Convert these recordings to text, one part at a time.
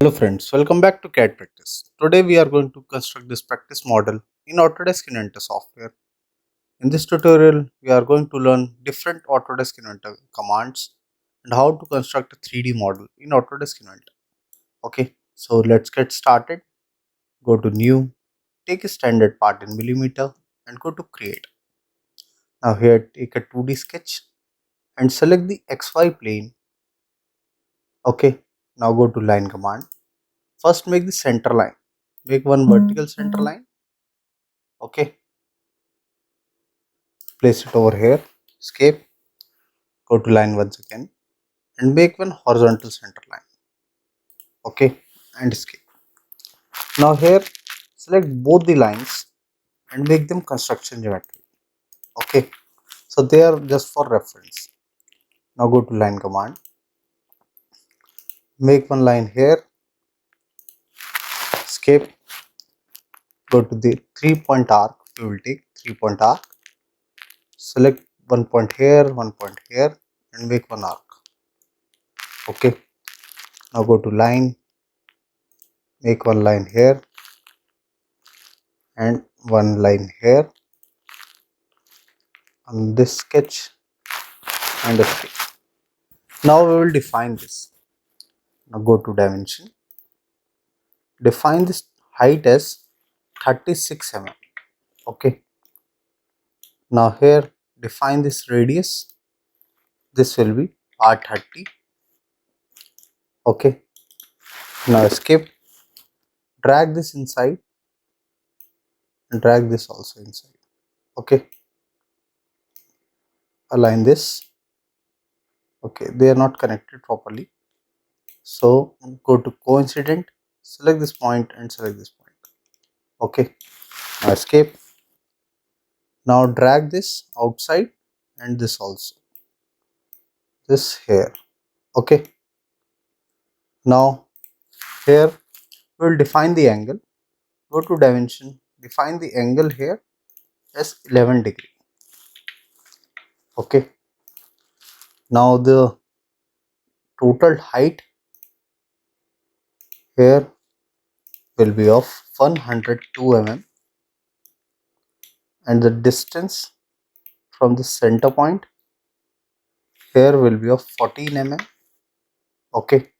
Hello friends, welcome back to CAD practice. Today we are going to construct this practice model in Autodesk Inventor software. In this tutorial, we are going to learn different Autodesk Inventor commands and how to construct a 3D model in Autodesk Inventor. Okay, so let's get started. Go to new, take a standard part in millimeter and go to create. Now here take a 2D sketch and select the XY plane. Okay, now go to line command. First make the center line. Make one vertical center line. Okay, place it over here, escape, go to line once again and make one horizontal center line. Okay, and escape. Now here select both the lines and make them construction geometry. Okay, so they are just for reference. Now go to line command, make one line here, escape, go to the 3-point arc. We will take 3-point arc, select 1 point here, 1 point here and make one arc. Okay, now go to line, make one line here and one line here on this sketch and escape. Now we will define this. Now go to dimension, define this height as 36 mm. Okay, now here define this radius, this will be R30. Okay, now escape, drag this inside and drag this also inside. Okay, align this. Okay, they are not connected properly, so go to coincident, select this point and select this point. Okay, now escape. Now drag this outside and this also, this here. Okay, now here we will define the angle. Go to dimension, define the angle here as 11 degree. Okay, now the total height here will be of 102 mm and the distance from the center point here will be of 14 mm. Okay,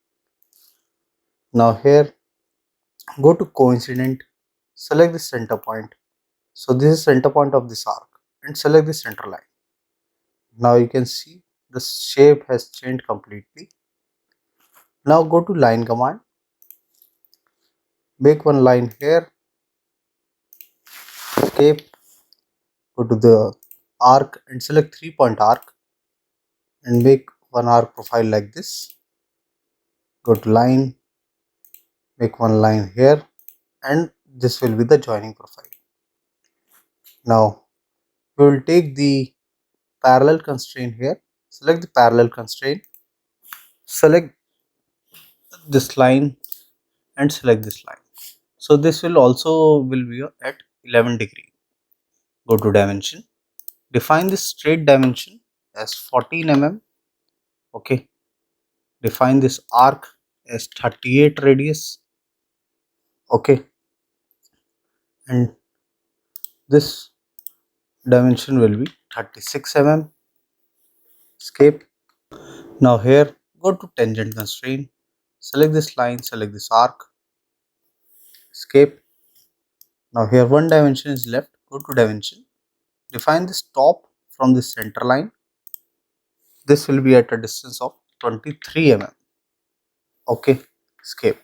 now here go to coincident, select the center point. So this is center point of this arc and select the center line. Now you can see the shape has changed completely. Now go to line command, make one line here, escape, go to the arc and select 3-point arc and make one arc profile like this. Go to line, make one line here and this will be the joining profile. Now we will take the parallel constraint here, select the parallel constraint, select this line and select this line. So this will also be at 11 degree. Go to dimension, define this straight dimension as 14 mm. Okay, define this arc as 38 radius. Okay, and this dimension will be 36 mm. Escape. Now here go to tangent constraint, select this line, select this arc, escape. Now here one dimension is left, go to dimension, define this top from the center line. This will be at a distance of 23 mm. Okay, escape.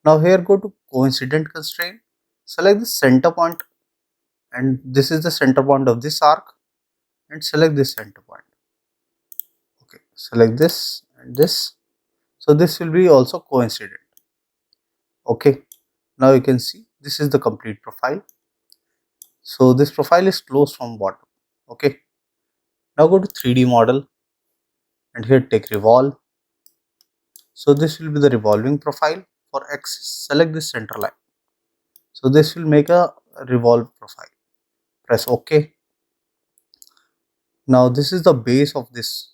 Now here go to coincident constraint, select the center point and this is the center point of this arc and select this center point. Okay, select this and this. So this will be also coincident. Okay, now you can see this is the complete profile. So this profile is closed from bottom. Okay, now go to 3D model and here take revolve. So this will be the revolving profile. For axis, select this center line. So this will make a revolve profile. Press OK. Now this is the base of this.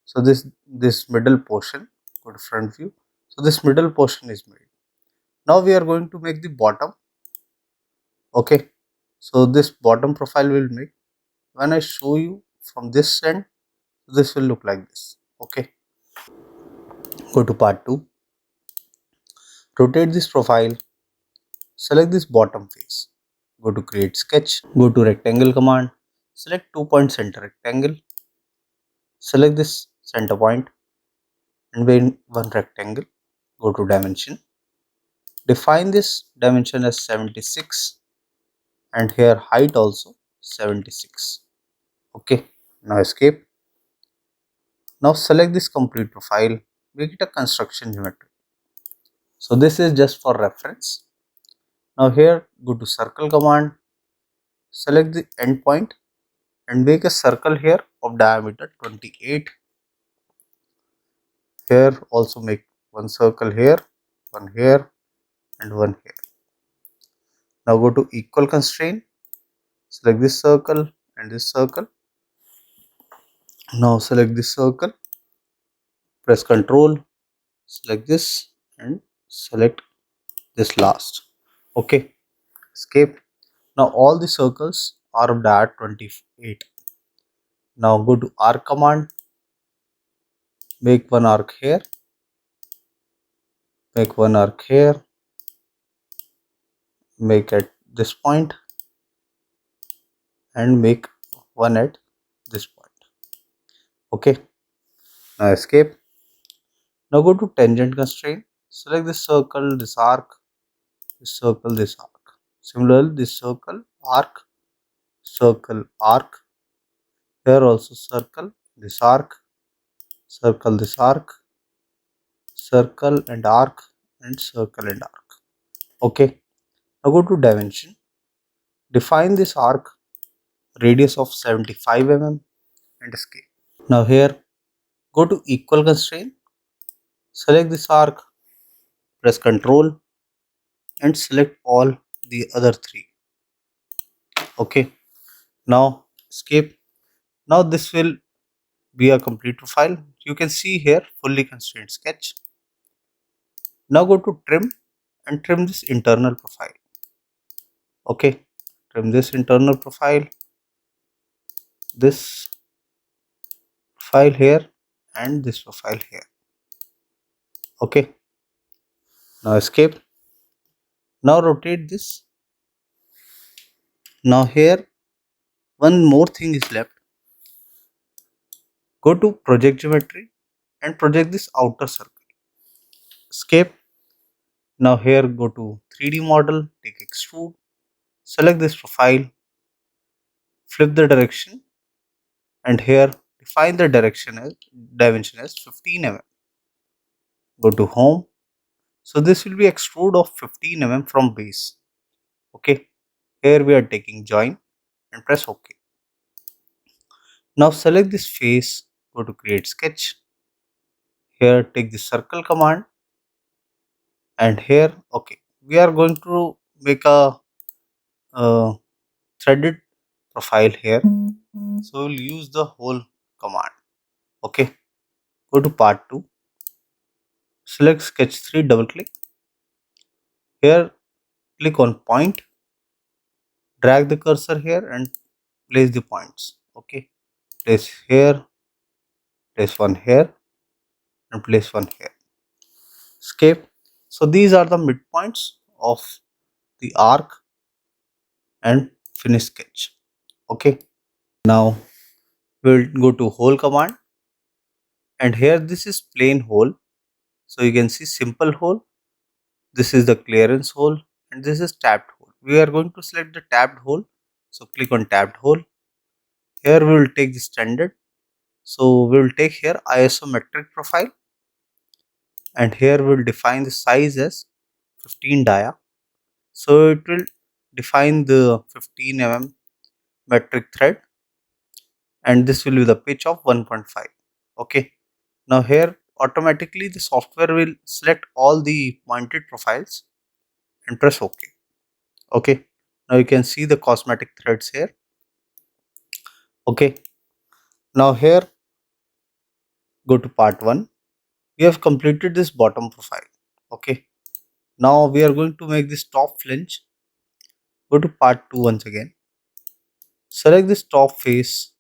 So this middle portion, go to front view. So this middle portion is made. Now we are going to make the bottom. Okay, so this bottom profile will make. When I show you from this end, this will look like this. Okay, go to part 2, rotate this profile, select this bottom face, go to create sketch, go to rectangle command, select 2-point center rectangle, select this center point and in one rectangle, go to dimension, define this dimension as 76 and here height also 76. Okay, now escape. Now select this complete profile, make it a construction geometry. So this is just for reference. Now here go to circle command, select the end point and make a circle here of diameter 28. Here also make one circle here, one here and one here. Now go to equal constraint, select this circle and this circle. Now select this circle, press Ctrl, select this and select this last. Okay, escape. Now all the circles are of diameter 28. Now go to arc command, make one arc here, make one arc here, make at this point and make one at this point. Okay, now escape. Now go to tangent constraint, select this circle, this arc, this circle, this arc. Similarly, this circle, arc, circle, arc. Here also circle, this arc, circle, this arc, circle and arc and circle and arc. Okay, now go to dimension, define this arc radius of 75 mm and escape. Now here go to equal constraint, select this arc, press Ctrl and select all the other three. Okay, now escape. Now this will be a complete profile. You can see here fully constrained sketch. Now go to trim and trim this internal profile. Okay, trim this internal profile, this profile here and this profile here. Okay, now escape. Now rotate this. Now here one more thing is left. Go to project geometry and project this outer circle. Escape. Now here go to 3D model, take extrude, select this profile, flip the direction and here define the direction as dimension as 15 mm. Go to home. So this will be extrude of 15 mm from base. Okay, here we are taking join and press OK. Now select this face, go to create sketch. Here take the circle command and here okay, we are going to make a threaded profile here. So we'll use the whole command. Okay, go to part 2, select sketch 3, double click. Here click on point, drag the cursor here and place the points. Okay, place here, place one here and place one here. Escape. So these are the midpoints of the arc and finish sketch. Okay, now we'll go to hole command and here this is plain hole. So you can see simple hole, this is the clearance hole and this is tapped hole. We are going to select the tapped hole. So click on tapped hole. Here we will take the standard. So we will take here isometric profile and here we will define the size as 15 dia. So it will define the 15 mm metric thread and this will be the pitch of 1.5. Okay, now here automatically the software will select all the pointed profiles and press OK. Okay, now you can see the cosmetic threads here. Okay, now here go to part 1. We have completed this bottom profile. Okay, now we are going to make this top flange. Go to part 2 once again, select this top face,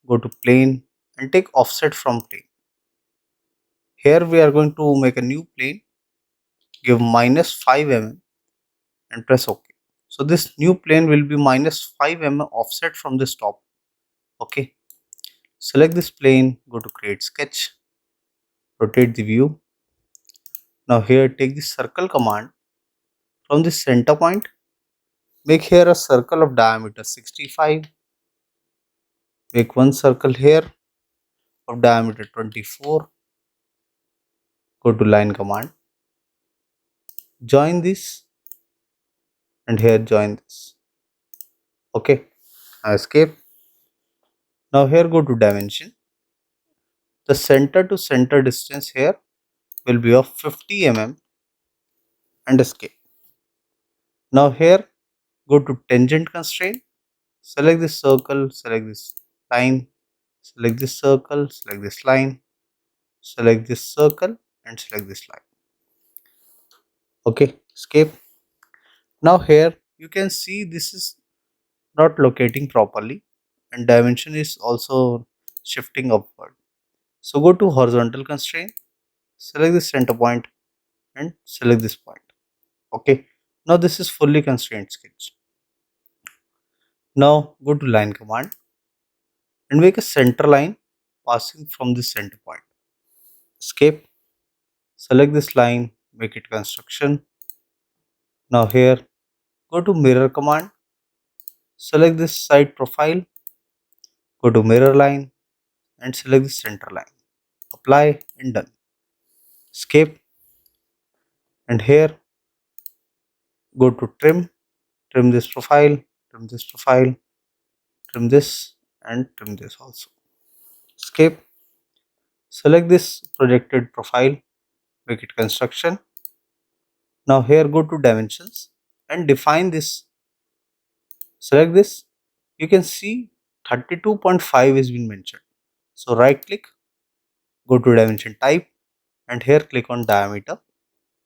go to plane and take offset from plane. Here we are going to make a new plane, give minus 5 mm and press OK. So this new plane will be minus 5 mm offset from this top. Okay, select this plane, go to create sketch, rotate the view. Now here take the circle command. From the center point, make here a circle of diameter 65. Make one circle here of diameter 24. Go to line command, join this and here join this. Okay, now escape. Now here go to dimension. The center to center distance here will be of 50 mm and escape. Now here go to tangent constraint, select this circle, select this line, select this circle, select this line, select this circle and select this line. Okay, escape. Now here you can see this is not locating properly and dimension is also shifting upward. So go to horizontal constraint, select the center point and select this point. Okay, now this is fully constrained sketch. Now go to line command and make a center line passing from the center point. Escape, select this line, make it construction. Now here go to mirror command, select this side profile, go to mirror line and select the center line. Apply and done. Escape and here go to trim this profile, trim this profile, trim this and trim this also. Escape, select this projected profile, make it construction. Now here go to dimensions and define this, select this. You can see 32.5 is been mentioned. So right click, go to dimension type and here click on diameter.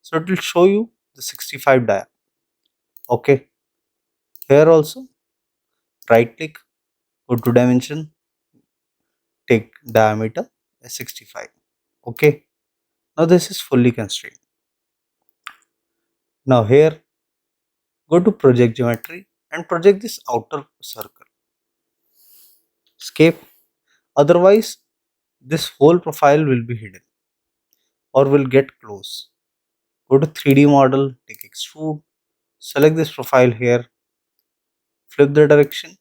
So it will show you the 65 dia. Okay, here also right click, go to dimension, take diameter as 65. Okay, now this is fully constrained. Now here go to project geometry and project this outer circle. Escape, otherwise this whole profile will be hidden or will get close. Go to 3D model, take extrude, select this profile here, flip the direction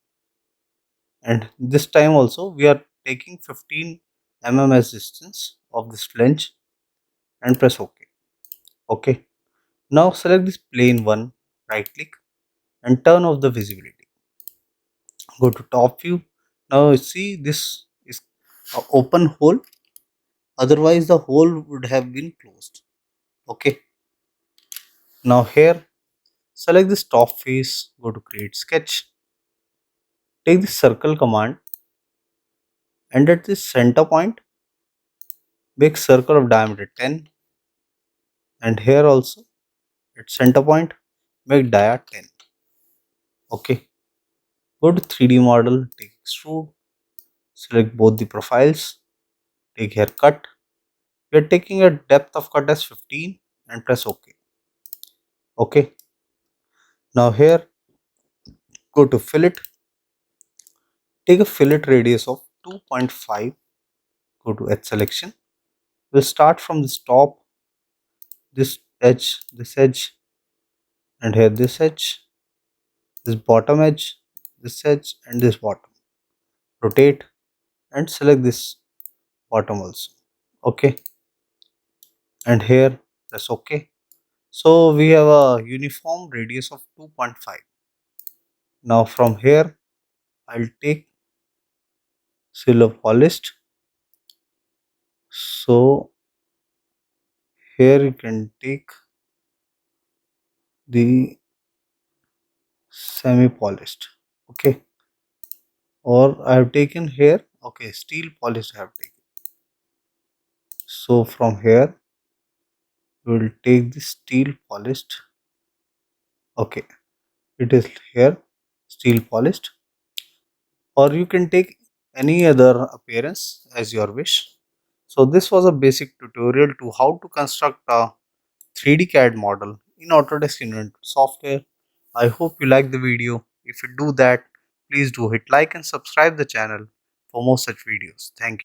and this time also we are taking 15 mm as distance of this flange and press OK. Okay, now select this plane 1, right click and turn off the visibility. Go to top view. Now you see this is an open hole, otherwise the hole would have been closed. Okay, now here select this top face, go to create sketch, take the circle command and at this center point make circle of diameter 10 and here also at center point make dia 10. Okay, go to 3D model, take extrude, select both the profiles, take here cut. We are taking a depth of cut as 15 and press OK. Okay, now here go to fillet, take a fillet radius of 2.5, go to edge selection. We'll start from this top, this edge and here this edge, this bottom edge, this edge and this bottom. Rotate and select this bottom also. Okay, and here press OK. So we have a uniform radius of 2.5. Now from here I'll take silver polished. So here you can take the semi polished. Okay, or I have taken here, okay, steel polished I have taken. So from here we will take this steel polished. Okay, it is here, steel polished, or you can take any other appearance as your wish. So this was a basic tutorial to how to construct a 3D CAD model in Autodesk Inventor software. I hope you like the video. If you do that, please do hit like and subscribe the channel for more such videos. Thank you.